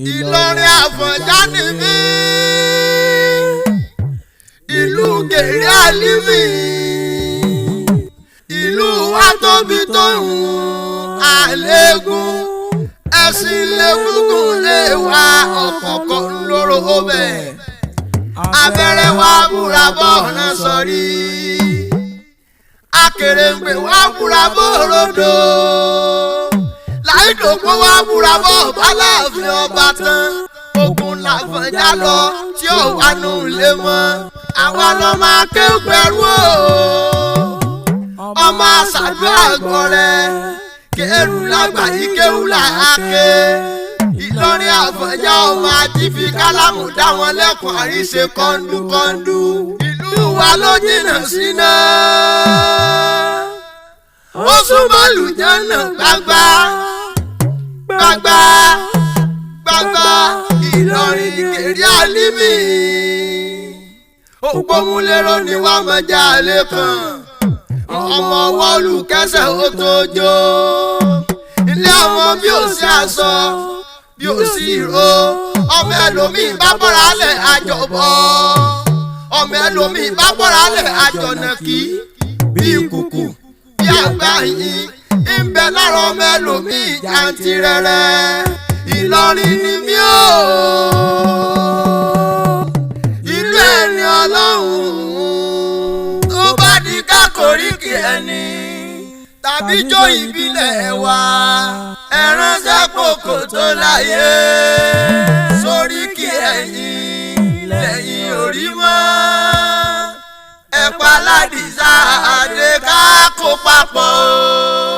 Ìlọrin Àfọ̀njá ni mí, ìlú gèrè àlìmí, ìlú wa tóbi tó ń àlégún, ẹ̀sìn légúngún lè wá ọ̀kọ̀ọ̀kan lóró ọbẹ̀, abẹ́rẹ́ wa búra bọ́ ọ̀nà sọ̀rí, akèrèǹgbè wa búra bọ́ òrodò, láìdògbò wa búra bọ́ ọ̀bálàfin ọba tán, ogun l'Àfọ̀njá lọ tí ò wá nù lé mọ́, àwa lọ́mọ akéwùgbẹ̀rú o, ọmọ àṣàdúrà gbọ́rẹ́, kéèrú lágbà yìí kéwù làáké, Ìlọrin Àfọ̀njá ọmọ àjífi kálámù dá wọn lẹ́kọ̀ọ́ àríṣe kọ́ńdúkọ́ńdú, ìlú wa ló jìnnà síná, ó súnmọ́ lùjánà gbágbá gbágbá gbágbá, Ìlọrin gèrè àlìmí, òpómúlérò ni wàá mọ̀já lẹ́kàn, ọmọ wọ́ọ̀lù kẹsẹ̀ ó tó jó, ilé ọmọ bí ó sí aṣọ bí ó sí ìró, ọmọ ẹlòmíì bá bọ́ra lẹ̀ àjọbọ, ọmọ ẹlòmíì bá bọ́ra lẹ̀ àjọ̀nàkí bí kùkù bí àgbà yìí ń bẹ lára ọmọ ẹlòmíì jàǹtìrẹrẹ, Ìlọrin ni mí o, ìlú ẹni Ọlọ́run, tó bá di ká koríki ẹni tàbí jó ìbílẹ̀ wa, ẹ ránṣẹ́ Òkòtòláyé sóríkì ẹ̀yìn lẹ́yìn orí mọ́, ẹ pa l'Àdìsá Adé ká kó papọ̀.